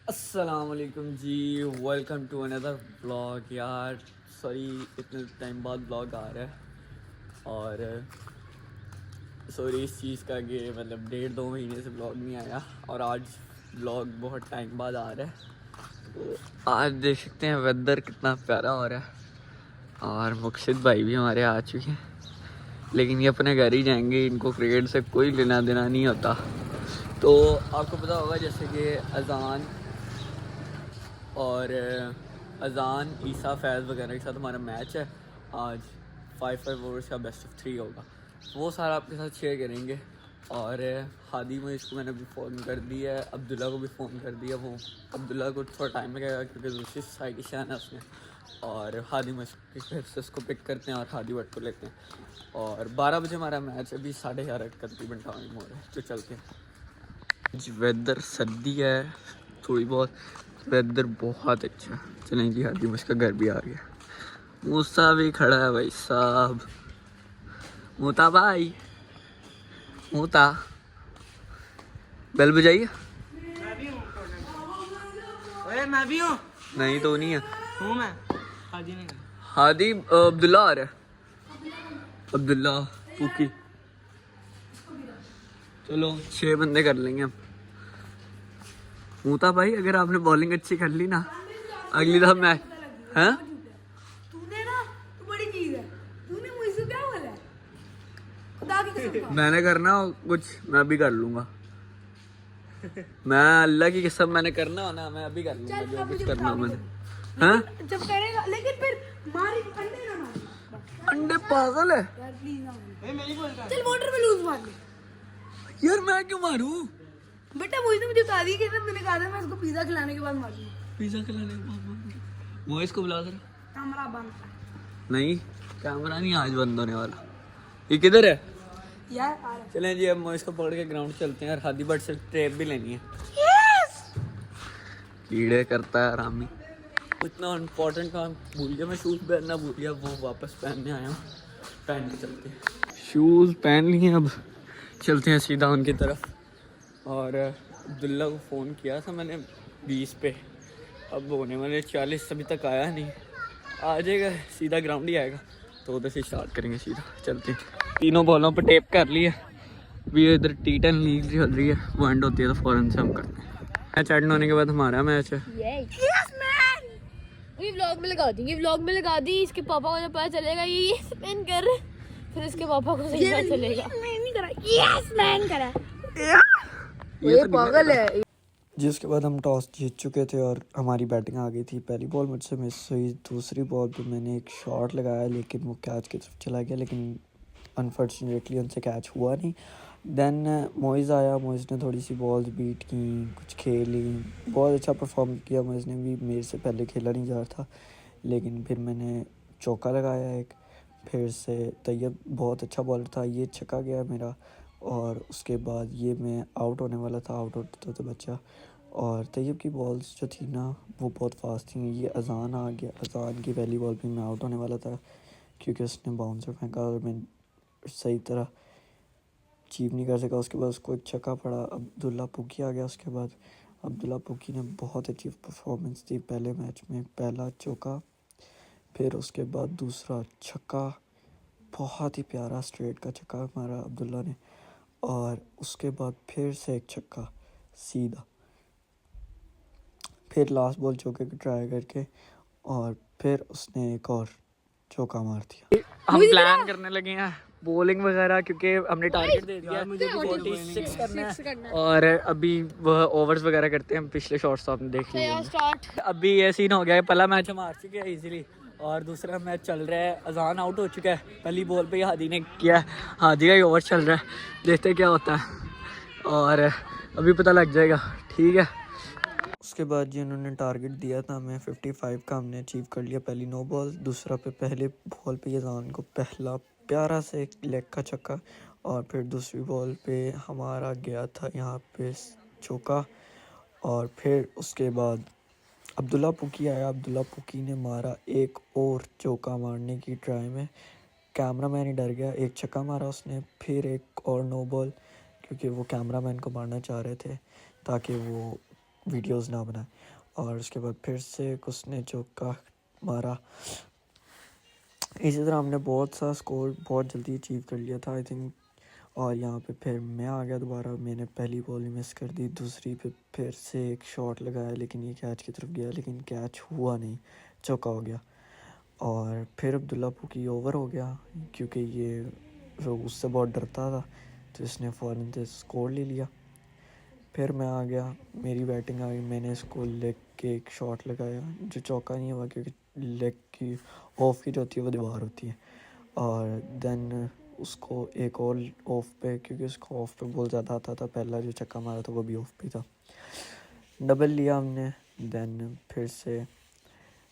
अस्सलाम वालेकुम जी, welcome to another blog. यार सॉरी, इतने टाइम बाद ब्लॉग आ रहा है और सॉरी इस चीज़ का कि मतलब 1.5-2 महीने से ब्लॉग नहीं आया और आज ब्लॉग बहुत टाइम बाद आ रहा है। तो आज देख सकते हैं वेदर कितना प्यारा हो रहा है और मुर्शिद भाई भी हमारे आ चुके हैं, लेकिन ये अपने घर ही जाएंगे, इनको क्रिकेट से कोई लेना देना नहीं होता। तो आपको पता होगा जैसे कि अजान और अजान ईसा फैज़ वगैरह के साथ हमारा मैच है आज। 5 ओवर्स का बेस्ट ऑफ 3 होगा, वो सारा आपके साथ शेयर करेंगे। और हादी में इसको मैंने भी फ़ोन कर दिया है, अब्दुल्ला को भी फ़ोन कर दिया। वो अब्दुल्ला को थोड़ा टाइम लगेगा क्योंकि दूसरी साइड से आना उसने। और हादी में से उसको पिक करते हैं और हादी वट को लेते हैं। और 12 बजे हमारा मैच, अभी 11:30 तकरीबन टाइम हो रहा है, तो चलते हैं जी। वेदर सर्दी है थोड़ी बहुत, वेदर बहुत अच्छा। चलें जी, हादी मुझका घर भी आ गया। मूसा भी खड़ा है भाई साहब। मूता भाई, मूता बेल बजाइए। मैं भी हूँ। नहीं तो नहीं है। हूँ मैं। हादी नहीं। हादी अब्दुल्ला आ रहा है। अब्दुल्ला पूकी। चलो 6 बंदे कर लेंगे हम। मूता भाई अगर आपने बॉलिंग अच्छी कर ली ना, अगली दफा मैं हैं तूने ना, तू बड़ी चीज है। तूने मुझसे क्या बोला है? खुदा की कसम। मैंने करना हो कुछ मैं भी कर लूंगा। मैं अल्लाह की कसम, मैंने करना हो ना मैं अभी कर लूंगा चल जो अब कुछ मुझे करना बता हो भी मैंने। दे। हैं लेकिन जब करेगा, लेकिन फिर मारी अंडे ना मारी। अंडे पागल है यार प्लीज ना मारी। मैं नहीं बोलता। चल वाटर में लूज मार ले। यार, मैं क्यों मारूं? बेटा मुझे बता दी कि मैंने कहा था मैं उसको पिज्जा खिलाने के बाद मारूंगा। पिज्जा खिलाने के बाद वो इसको बुला कर। कैमरा बंद कर। नहीं, कैमरा नहीं आज बंद होने वाला। ये किधर है? यार आ रहा चलें जी, अब मोइस को पकड़ के ग्राउंड चलते हैं और हादी बट से टेप भी लेनी है। कीड़े करता है आरामी। इतना इम्पोर्टेंट काम भूल गया मैं, शूज़ पहनना भूल गया, वो वापस पहनने आया हूँ। पहन के चलते हैं, शूज़ पहन लिए, अब चलते हैं सीधा उनकी तरफ। और अब्दुल्ला को फ़ोन किया था मैंने 20 पे, अब होने वाले 40, अभी तक आया नहीं। आ जाएगा, सीधा ग्राउंड ही आएगा तो उधर से स्टार्ट करेंगे सीधा। चलते हैं, तीनों बॉलों पर टेप कर लिए। अभी इधर T10 लीग चल रही है, वो एंड होती है तो फ़ौरन से हम करते हैं। मैच एंड होने के बाद हमारा मैच है। Yes man. ये व्लॉग में लगा दी, ये व्लॉग में लगा दी। इसके पापा को जब पता चलेगा ये स्पिन कर, फिर इसके पापा को सही पता चलेगा। मैं नहीं करा, यस मैन करा। ये पागल है। जिसके बाद हम टॉस जीत चुके थे और हमारी बैटिंग आ गई थी। पहली बॉल मुझसे मिस हुई, दूसरी बॉल पे मैंने एक शॉट लगाया लेकिन वो कैच की तरफ चला गया, लेकिन अनफॉर्चुनेटली उनसे कैच हुआ नहीं। देन मोइज़ आया, मोइज़ ने थोड़ी सी बॉल्स बीट की, कुछ खेली, बहुत अच्छा परफॉर्म किया। मोइज़ ने भी, मेरे से पहले खेला नहीं जा रहा था, लेकिन फिर मैंने चौका लगाया एक। फिर से तैयब बहुत अच्छा बॉलर था, ये छक्का गया मेरा। और उसके बाद ये मैं आउट होने वाला था, आउट होते तो बचा। और तैयब की बॉल्स जो थी ना वो बहुत फास्ट थी। ये अजान आ गया, अजान की पहली बॉल पे मैं आउट होने वाला था क्योंकि उसने बाउंसर फेंका और मैं सही तरह अचीव नहीं कर सका। उसके बाद उसको एक छक्का पड़ा, अब्दुल्ला पुकी आ गया। उसके बाद अब्दुल्ला पुकी ने बहुत अच्छी परफॉर्मेंस दी पहले मैच में। पहला चौका, फिर उसके बाद दूसरा छक्का, बहुत ही प्यारा स्ट्रेट का छक्का मारा अब्दुल्ला ने। और उसके बाद फिर से एक छक्का सीधा, फिर लास्ट बॉल चौके की ट्राई करके और फिर उसने एक और चौका मार दिया। हम प्लान करने लगे हैं बॉलिंग वगैरह क्योंकि हमने टारगेट दे दिया मुझे 46 करना है। और अभी वह ओवर्स वगैरह करते हैं, पिछले शॉट्स तो आपने देख लिए। अभी ये सीन हो गया है, पहला मैच हम हार चुके हैं इजीली और दूसरा मैच चल रहा है। अजान आउट हो चुका है, पहली बॉल पे ही हादी ने किया, हादी का ही ओवर चल रहा है, देखते क्या होता है और अभी पता लग जाएगा। ठीक है, उसके बाद जी उन्होंने टारगेट दिया था हमें 55 का, हमने अचीव कर लिया पहली 9 बॉल। दूसरा पे पहले बॉल पे अजान को पहला प्यारा से एक लेग का छक्का और फिर दूसरी बॉल पे हमारा गया था यहाँ पे चौका। और फिर उसके बाद अब्दुल्ला पुकी आया, अब्दुल्ला पुकी ने मारा एक और चौका मारने की ट्राई में। कैमरा मैन ही डर गया, एक छक्का मारा उसने, फिर एक और 9 बॉल क्योंकि वो कैमरा मैन को मारना चाह रहे थे ताकि वो वीडियोस ना बनाए। और उसके बाद फिर से उसने चौका मारा। इसी तरह हमने बहुत सा स्कोर बहुत जल्दी अचीव कर लिया था आई थिंक। और यहाँ पे फिर मैं आ गया दोबारा, मैंने पहली बॉल ही मिस कर दी, दूसरी पे फिर से एक शॉट लगाया लेकिन ये कैच की तरफ गया, लेकिन कैच हुआ नहीं, चौका हो गया। और फिर अब्दुल्ला पुकी ओवर हो गया क्योंकि ये उससे बहुत डरता था, तो इसने फ़ौरन से स्कोर ले लिया। फिर मैं आ गया, मेरी बैटिंग आ गई, मैंने इसको लेग के एक शॉट लगाया जो चौका नहीं हुआ क्योंकि लेग की ऑफ की जो होती है वो दीवार होती है। और देन उसको एक और ऑफ पे, क्योंकि उसको ऑफ पे बॉल ज़्यादा आता था, पहला जो छक्का मारा था वो भी ऑफ पे था, डबल लिया हमने। देन फिर से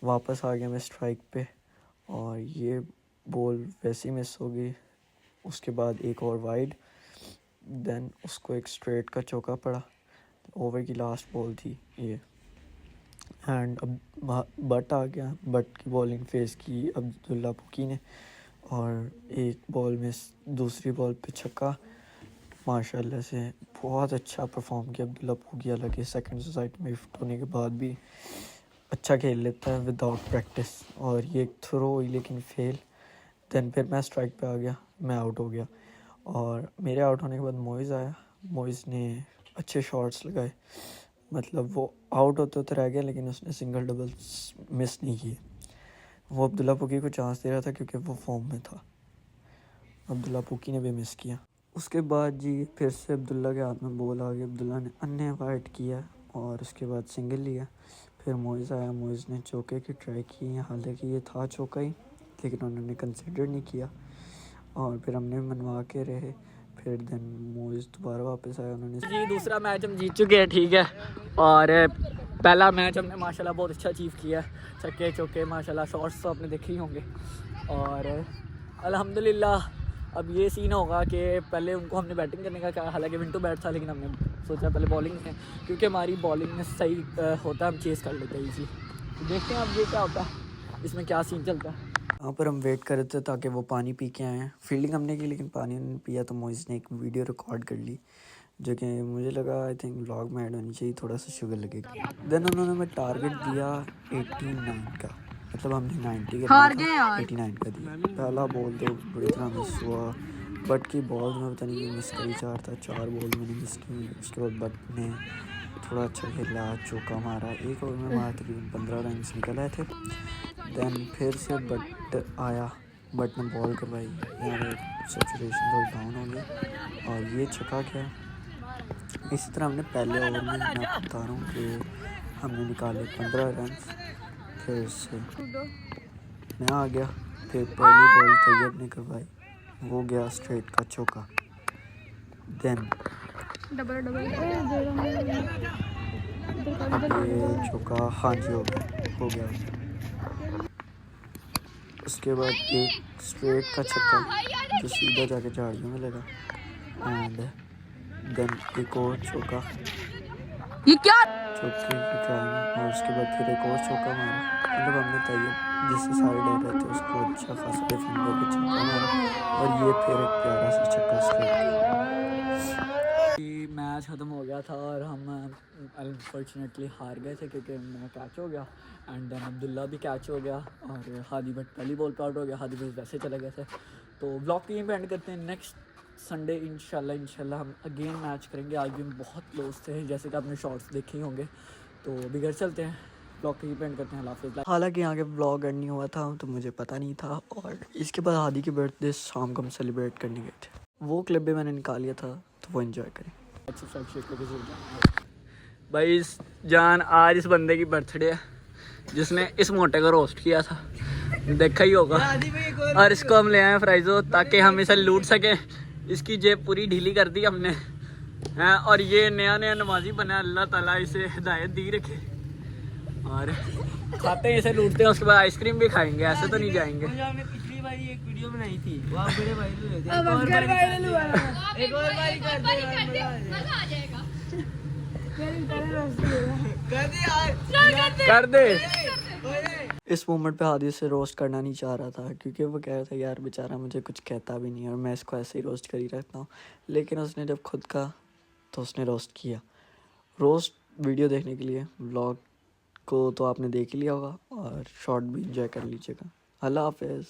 वापस आ गया मैं स्ट्राइक पे और ये बॉल वैसे ही मिस हो गई। उसके बाद एक और वाइड, देन उसको एक स्ट्रेट का चौका पड़ा, ओवर की लास्ट बॉल थी ये। एंड अब बट आ गया, बट की बॉलिंग फेस की अब्दुल्ला पुकी ने और एक बॉल में दूसरी बॉल पे छक्का। माशाल्लाह से बहुत अच्छा परफॉर्म किया अब्दुल्ला पुकी, हालांकि सेकंड सोसाइटी में शिफ्ट होने के बाद भी अच्छा खेल लेता है विदाउट प्रैक्टिस। और ये एक थ्रो हुई लेकिन फेल। देन फिर मैं स्ट्राइक पे आ गया, मैं आउट हो गया और मेरे आउट होने के बाद मोइज़ आया। मोइज़ ने अच्छे शॉट्स लगाए, मतलब वो आउट होते होते रह गया लेकिन उसने सिंगल डबल्स मिस नहीं किए। वो अब्दुल्ला पुकी को चांस दे रहा था क्योंकि वो फॉर्म में था। अब्दुल्ला पुकी ने भी मिस किया। उसके बाद जी फिर से अब्दुल्ला के हाथ में बॉल आ गई, अब्दुल्ला ने अनएवाइड किया और उसके बाद सिंगल लिया। फिर मोइज़ आया, मोइज़ ने चौके की ट्राई की, हालांकि ये था चौका ही लेकिन उन्होंने कंसिडर नहीं किया और फिर हमने मनवा के रहे। फिर देन मोइज़ दोबारा वापस आया, उन्होंने जी दूसरा मैच हम जीत चुके हैं, ठीक है। और पहला मैच हमने माशाल्लाह बहुत अच्छा अचीव किया, छक्के चौके माशाल्लाह, शॉट्स तो आपने देखे ही होंगे। और अल्हम्दुलिल्लाह अब ये सीन होगा कि पहले उनको हमने बैटिंग करने का कहा, हालांकि विंटू बैट था लेकिन हमने सोचा पहले बॉलिंग है क्योंकि हमारी बॉलिंग में सही होता है, हम चेस कर लेते हैं इजी। तो देखते हैं अब ये क्या होता है, इसमें क्या सीन चलता है। वहाँ पर हम वेट कर रहे थे ताकि वो पानी पी के आएँ। फील्डिंग हमने की लेकिन पानी उन्होंने पिया, तो मोइज़ ने एक वीडियो रिकॉर्ड कर ली जो कि मुझे लगा आई थिंक व्लॉग में ऐड होनी चाहिए, थोड़ा सा शुगर लगेगा। देन उन्होंने हमें टारगेट दिया 89 का, मतलब हमने 90 का 89 का दिया। पहला बॉल तो बुरी तरह मिस हुआ, बट की बॉल में पता नहीं मिस करी, 4 बॉल मैंने मिस की। उसके बाद बट ने थोड़ा अच्छा खेला, चौका मारा, एक ओवर में हमारा तकरीबन 15 रन्स निकल आए थे। देन फिर से बट आया, बट ने बॉल करवाई, यहाँ सिचुएशन थोड़ी डाउन हो गई और ये छक्का गया। इसी तरह हमने पहले ओवर में, मैं आपको बता रहा हूँ कि हमने निकाले 15 रन। फिर से मैं आ गया, फिर पहली बॉल तैयब ने करवाई, वो गया स्ट्रेट का चौका। देन अब ये चौका हाँ जी हो गया। उसके बाद एक स्ट्रेट का छक्का जो सीधा जाके झाड़ियों में लगा एंड देन एक और चौका, ये क्या चौके की ट्राई, और उसके बाद फिर एक और चौका मारा। मतलब हमने तैयब जिससे सारे डर रहे थे उसको अच्छा खासा डिफेंडर के छक्का मारा और ये फिर एक प्यारा सा छक्का स्ट्रेट। मैच ख़त्म हो गया था और हम अनफॉर्चुनेटली हार गए थे क्योंकि मेरा कैच हो गया एंड देन अब्दुल्ला भी कैच हो गया और हादी भट्ट पहली बॉल पे आउट हो गया। हादी भट्ट वैसे चले गए थे। तो ब्लॉग की यहीं पे एंड करते हैं। नेक्स्ट संडे इंशाल्लाह हम अगेन मैच करेंगे। आज भी हम बहुत क्लोज थे, जैसे कि आपने शॉर्ट्स देखे ही होंगे। तो अभी घर चलते हैं, ब्लॉग की पेंट करते हैं। हाफिज़। हालांकि यहाँ के ब्लॉग एंड नहीं हुआ था तो मुझे पता नहीं था, और इसके बाद हादी की बर्थडे शाम को हम सेलिब्रेट करने गए थे, वो क्लिप भी मैंने निकाल लिया था, तो वो एंजॉय करें। भाई इस जान आज इस बंदे की बर्थडे है जिसने इस मोटे को रोस्ट किया था, देखा ही होगा। और इसको हम ले आए फ्राइज़ो ताकि हम इसे लूट सकें। इसकी जेब पूरी ढीली कर दी हमने हैं, और ये नया नमाजी बना, अल्लाह ताला इसे हिदायत दी रखे। और खाते हैं इसे, लूटते हैं, उसके बाद आइसक्रीम भी खाएंगे, ऐसे तो नहीं जाएंगे। हमने पिछली बार एक वीडियो बनाई थी, वो आप बड़े वायरल हुए थे। एक और बारी कर दे यार, मजा आ जाएगा। कर दे। इस मोमेंट पे हादी से रोस्ट करना नहीं चाह रहा था क्योंकि वो कह रहा था यार बेचारा मुझे कुछ कहता भी नहीं और मैं इसको ऐसे ही रोस्ट कर ही रहता हूँ, लेकिन उसने जब खुद कहा तो उसने रोस्ट किया। रोस्ट वीडियो देखने के लिए। व्लॉग को तो आपने देख ही लिया होगा और शॉर्ट भी एंजॉय कर लीजिएगा। अल्लाह हाफिज़।